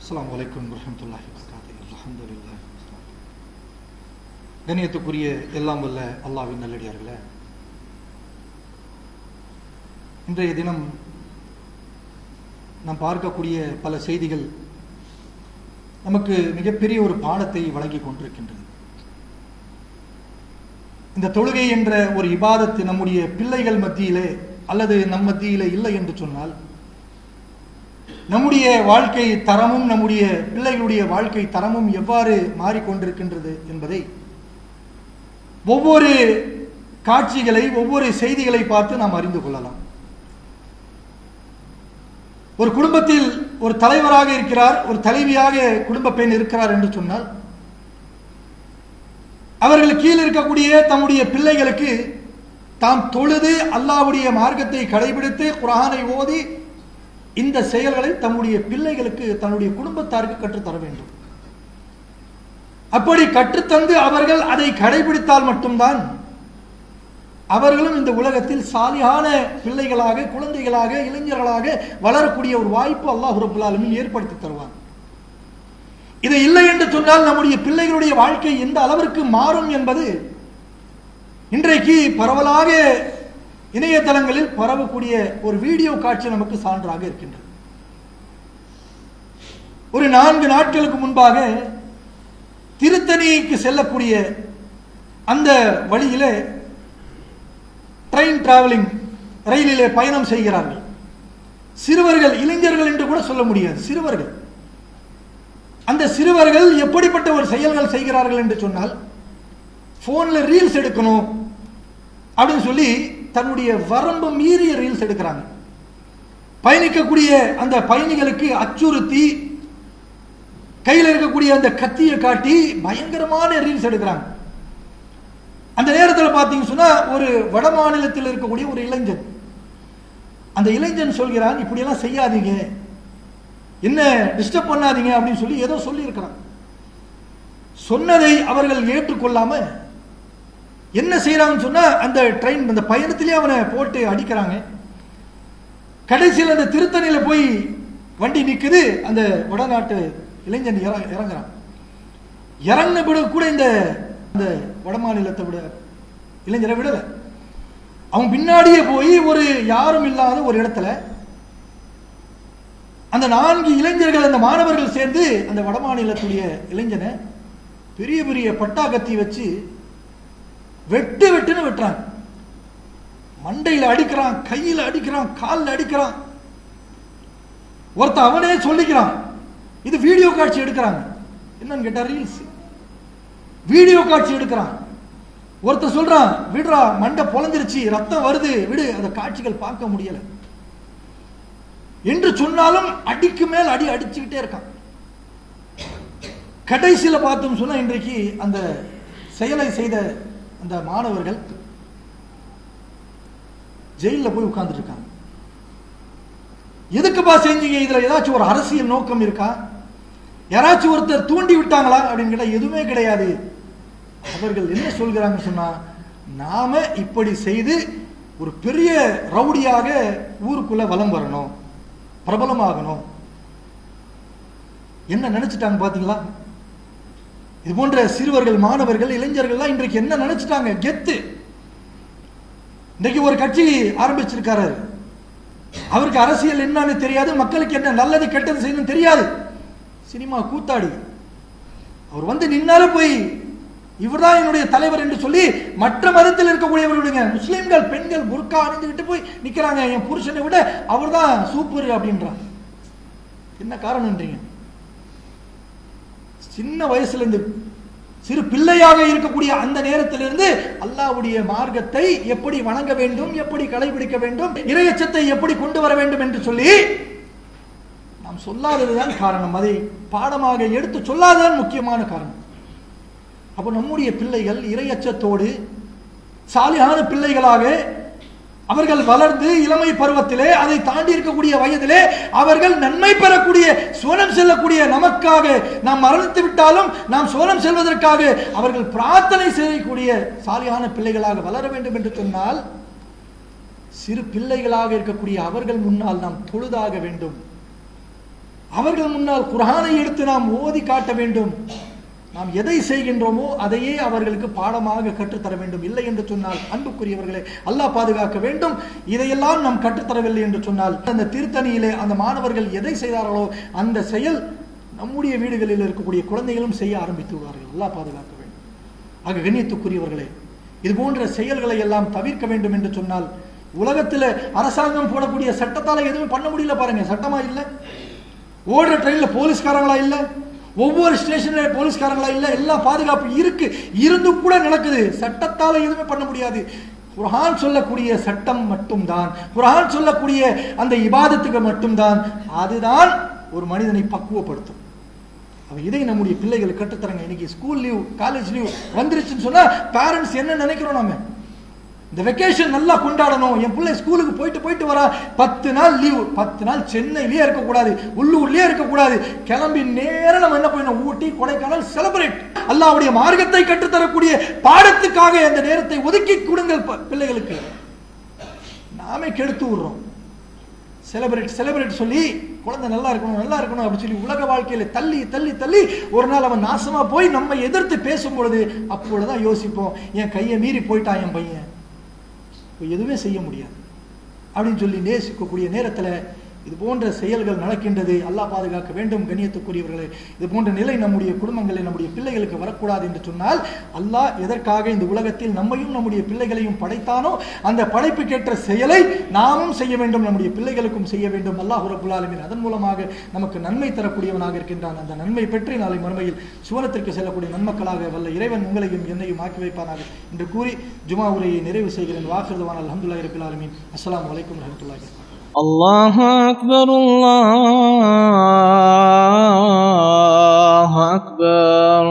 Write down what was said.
அஸ்ஸலாமு அலைக்கும் வரஹ்மத்துல்லாஹி வபரகாத்துஹு. அல்ஹம்துலில்லாஹ். கண்ணியத்துக்குரிய எல்லாம் வல்ல அல்லாஹ்வின் நல்லடியார்களே, இன்றைய தினம் நாம் பார்க்கக்கூடிய பல செய்திகள் நமக்கு மிகப்பெரிய ஒரு பாடத்தை வழங்கி கொண்டிருக்கின்றது. இந்த தொழுகை என்ற ஒரு இபாதத்து நம்முடைய பிள்ளைகள் மத்தியிலே அல்லது நம் மத்தியிலே இல்லை என்று சொன்னால், நம்முடைய வாழ்க்கை தரமும் நம்முடைய பிள்ளைகளுடைய வாழ்க்கை தரமும் எவ்வாறு மாறிக்கொண்டிருக்கின்றது என்பதை ஒவ்வொரு காட்சிகளை, ஒவ்வொரு செய்திகளை பார்த்து நாம் அறிந்து கொள்ளலாம். ஒரு குடும்பத்தில் ஒரு தலைவராக இருக்கிறார், ஒரு தலைவியாக குடும்ப பெண் இருக்கிறார் என்று சொன்னால், அவர்கள் கீழ் இருக்கக்கூடிய தம்முடைய பிள்ளைகளுக்கு தாம் தொழுது அல்லாஹ்வுடைய மார்க்கத்தை கடைபிடித்து குர்ஆனை ஓதி இந்த செயல்களை தம்முடைய பிள்ளைகளுக்கு, தன்னுடைய குடும்பத்தாருக்கு கற்றுத்தர வேண்டும். அப்படி கற்றுத்தந்து அவர்கள் அதை கடைபிடித்தால் மட்டும்தான் அவர்களும் இந்த உலகத்தில் சாலியான பிள்ளைகளாக, குழந்தைகளாக, இளைஞர்களாக வளரக்கூடிய ஒரு வாய்ப்பு அல்லாஹ் ரப்பல் ஆலமீன் ஏற்படுத்தி தருவார். இது இல்லை என்று சொன்னால் நம்முடைய பிள்ளைகளுடைய வாழ்க்கை எந்த அளவிற்கு மாறும் என்பது இன்றைக்கு பரவலாக இணையதளங்களில் பரவக்கூடிய ஒரு வீடியோ காட்சி நமக்கு சான்றாக இருக்கின்றது. ஒரு 4 நாட்களுக்கு முன்பாக திருத்தணிக்கு செல்லக்கூடிய அந்த வழியிலே ட்ரெயின் டிராவலிங், ரயிலிலே பயணம் செய்கிறார்கள். சிறுவர்கள், இளைஞர்கள் என்று கூட சொல்ல முடியாது, சிறுவர்கள். அந்த சிறுவர்கள் எப்படிப்பட்ட ஒரு செயல்கள் செய்கிறார்கள் என்று சொன்னால், போன்ல ரீல்ஸ் எடுக்கணும் அப்படின்னு சொல்லி தன்னுடைய வரம்பு மீறிய ரீல்ஸ் எடுக்கிறாங்க. பயணிக்கக்கூடிய அந்த பயணிகளுக்கு அச்சுறுத்தி கையில் இருக்கக்கூடிய அந்த கத்தியை காட்டி பயங்கரமான ரீல்ஸ் எடுக்கிறாங்க. அந்த நேரத்தில் பார்த்தீங்கன்னு சொன்னா, ஒரு வட மாநிலத்தில் இருக்கக்கூடிய ஒரு இளைஞன், அந்த இளைஞன் சொல்கிறான், இப்படியெல்லாம் செய்யாதீங்க, என்ன டிஸ்டர்ப் பண்ணாதீங்க அப்படின்னு சொல்லி ஏதோ சொல்லி இருக்கிறான். சொன்னதை அவர்கள் ஏற்றுக்கொள்ளாம என்ன செய்யறாங்கன்னு சொன்னா, அந்த ட்ரெயின், அந்த பயணத்திலே அவனை போட்டு அடிக்கிறாங்க. கடைசியில் அந்த திருத்தணியில போய் வண்டி நிக்குது. அந்த வடநாட்டு இளைஞன் இறங்குறான். இறங்கின பிறகு கூட இந்த வட மாநிலத்தை விட இளைஞரை விடல. அவன் பின்னாடியே போய் ஒரு யாரும் இல்லாத ஒரு இடத்துல அந்த 4 இளைஞர்கள், அந்த மாணவர்கள் சேர்ந்து அந்த வட மாநிலத்துடைய இளைஞனை பெரிய பெரிய பட்டா கத்தி வச்சு வெட்டுன்னு வெட்டுறான். மண்டையில் அடிக்கிறான், கையில் அடிக்கிறான், காலில் அடிக்கிறான். ஒருத்த அவனே சொல்லிக்கிறான். இது வீடியோ காட்சி எடுக்கிறாங்க. என்னன்னு கேட்டா ரீல்ஸ் வீடியோ காட்சி எடுக்கிறான். ஒருத்த சொல்றான், விடுறா, மண்டை பொழந்துருச்சு, ரத்தம் வருது, விடு, அந்த காட்சிகள் பார்க்க முடியல என்று சொன்னாலும் அடிக்கு மேல் அடி அடிச்சுக்கிட்டே இருக்கான். கடைசியில பார்த்தோம் சொன்னா, இன்றைக்கு அந்த செயலை செய்த அந்த மாணவர்கள் ஜெயில போய் உட்கார்ந்துட்டு இருக்காங்க. எதுக்குப்பா செஞ்சீங்க? இதுல ஏதாச்சும் ஒரு அரசியல் நோக்கம் இருக்கா? யாராச்சும் ஒருத்தர் தூண்டி விட்டாங்களா அப்படின்னு கேட்டா எதுவுமே கிடையாது. அவர்கள் என்ன சொல்கிறாங்க சொன்னா, நாம இப்படி செய்து ஒரு பெரிய ரவுடியாக ஊருக்குள்ள வலம் வரணும், பிரபலமாகணும். என்ன நினைச்சிட்டாங்க பாத்தீங்களா? இது போன்ற சிறுவர்கள், மாணவர்கள், இளைஞர்கள்லாம் இன்றைக்கு என்ன நினைச்சிட்டாங்க? கெத்து. இன்றைக்கு ஒரு கட்சி ஆரம்பிச்சிருக்காரு. அவருக்கு அரசியல் என்னன்னு தெரியாது, மக்களுக்கு என்ன நல்லது கெட்டது செய்யணும் தெரியாது. சினிமா கூத்தாடி. அவர் வந்து நின்னாலும் போய் இவர்தான் என்னுடைய தலைவர் என்று சொல்லி மற்ற மதத்தில் இருக்கக்கூடியவர்களுடைய முஸ்லிம்கள் பெண்கள் புர்கா அணிந்துகிட்டு போய் நிக்கிறாங்க. என் புருஷனை விட அவர் தான் சூப்பர் அப்படின்றாங்க. என்ன காரணம்ன்றீங்க? சின்ன வயசுல இருந்து, சிறு பிள்ளையாக இருக்கக்கூடிய அந்த நேரத்திலிருந்து அல்லாஹ்வுடைய மார்க்கத்தை எப்படி வணங்க வேண்டும், எப்படி கடைபிடிக்க வேண்டும், இறையச்சத்தை எப்படி கொண்டு வர வேண்டும் என்று சொல்லி நாம் சொல்லாததுதான் காரணம். அதை பாடமாக எடுத்து சொல்லாததான் முக்கியமான காரணம். அப்போ நம்முடைய பிள்ளைகள் இறையச்சத்தோடு சாலியான பிள்ளைகளாக அவர்கள் வளர்ந்து இளமை பருவத்திலே, அதை தாண்டி இருக்கக்கூடிய வயதிலே அவர்கள் நன்மை பெறக்கூடிய, சுவனம் செல்லக்கூடிய, நமக்காக நாம் மரணித்து விட்டாலும் நாம் சுவனம் செல்வதற்காக அவர்கள் பிரார்த்தனை செய்யக்கூடிய சாலியான பிள்ளைகளாக வளர வேண்டும் என்று சொன்னால், சிறு பிள்ளைகளாக இருக்கக்கூடிய அவர்கள் முன்னால் நாம் தொழுதாக வேண்டும். அவர்கள் முன்னால் குர்ஆனை எடுத்து நாம் ஓதி காட்ட வேண்டும். நாம் எதை செய்கின்றோமோ அதையே அவர்களுக்கு பாடமாக கற்றுத்தர வேண்டும். இல்லை என்று சொன்னால் அன்புக்குரியவர்களே, அல்லாஹ் பாதுகாக்க வேண்டும். இதையெல்லாம் நாம் கற்றுத்தரவில்லை என்று சொன்னால் அந்த திருத்தணியிலே அந்த மாணவர்கள் எதை செய்தார்களோ அந்த செயல் நம்முடைய வீடுகளில் இருக்கக்கூடிய குழந்தைகளும் செய்ய ஆரம்பித்து விடுவார்கள். அல்லாஹ் பாதுகாக்க வேண்டும். ஆக கண்ணியத்துக்குரியவர்களே, இது போன்ற செயல்களை எல்லாம் தவிர்க்க வேண்டும் என்று சொன்னால் உலகத்தில் அரசாங்கம் போடக்கூடிய சட்டத்தால் எதுவும் பண்ண முடியல. பாருங்க, சட்டமா இல்லை, ஓடுற ட்ரெயின்ல போலீஸ்காரங்களா இல்லை, ஒவ்வொரு ஸ்டேஷன்ல போலீஸ்காரங்களா இல்லை, எல்லாம் பாதுகாப்பு இருக்கு, இருந்து கூட நடக்குது. சட்டத்தால எதுவுமே பண்ண முடியாது. குர்ஆன் சொல்லக்கூடிய சட்டம் மட்டும்தான், குர்ஆன் சொல்லக்கூடிய அந்த இபாதத்துக்கு மட்டும்தான், அதுதான் ஒரு மனிதனை பக்குவப்படுத்தும். இதை நம்முடைய பிள்ளைகளுக்கு கற்றுத்தரங்க. இன்னைக்கு ஸ்கூல் லீவ், காலேஜ் லீவ் வந்துருச்சுன்னு சொன்னா பேரண்ட்ஸ் என்ன நினைக்கிறோம்? நாம இந்த வெக்கேஷன் நல்லா கொண்டாடணும், என் பிள்ளை ஸ்கூலுக்கு போயிட்டு வரா, 10 நாள் லீவு, 10 நாள் சென்னையிலேயே இருக்கக்கூடாது, உள்ளூர்லயே இருக்கக்கூடாது, கிளம்பி நேரம் நம்ம என்ன பண்ணணும், ஊட்டி கொடைக்கானல் செலிப்ரேட். அல்லாஹ்வுடைய மார்க்கத்தை கற்றுத்தரக்கூடிய பாடத்துக்காக அந்த நேரத்தை ஒதுக்கி கொடுங்கள் பிள்ளைகளுக்கு. நாமே கெடுத்து விடுறோம். செலிப்ரேட் சொல்லி குழந்தை நல்லா இருக்கணும் அப்படின்னு சொல்லி உலக வாழ்க்கையில தள்ளி தள்ளி தள்ளி ஒரு நாள் அவன் நாசமா போய் நம்ம எதிர்த்து பேசும் பொழுது அப்பொழுதுதான் யோசிப்போம், என் கையை மீறி போயிட்டான் என் பையன், எதுவுமே செய்ய முடியாது அப்படின்னு சொல்லி நேசிக்கக்கூடிய நேரத்தில் இது போன்ற செயல்கள் நடக்கின்றது. அல்லாஹ் பாதுகாக்க வேண்டும். கண்ணியத்துக்குரியவர்களே, இது போன்ற நிலை நம்முடைய குடும்பங்களை, நம்முடைய பிள்ளைகளுக்கு வரக்கூடாது என்று சொன்னால் அல்லாஹ் எதற்காக இந்த உலகத்தில் நம்மையும் நம்முடைய பிள்ளைகளையும் படைத்தானோ அந்த படைப்புக்கேற்ற செயலை நாமும் செய்ய வேண்டும், நம்முடைய பிள்ளைகளுக்கும் செய்ய வேண்டும். அல்லாஹ் ரப்புல் ஆலமீன் அதன் மூலமாக நமக்கு நன்மை தரக்கூடியவனாக இருக்கின்றான். அந்த நன்மை பெற்று நாளை மறுமையில் சுவனத்திற்கு செல்லக்கூடிய நன்மக்களாக வல்ல இறைவன் உங்களையும் என்னையும் ஆக்கி வைப்பானாக என்று கூறி ஜுமா உரையை நிறைவு செய்கிறேன். வாஹிருதவான அல்ஹம்துலில்லாஹி ரப்பில் ஆலமீன். அஸ்ஸலாமு அலைக்கும் வரஹ்மத்துல்லாஹி வபரகாத்துஹு. الله أكبر الله أكبر.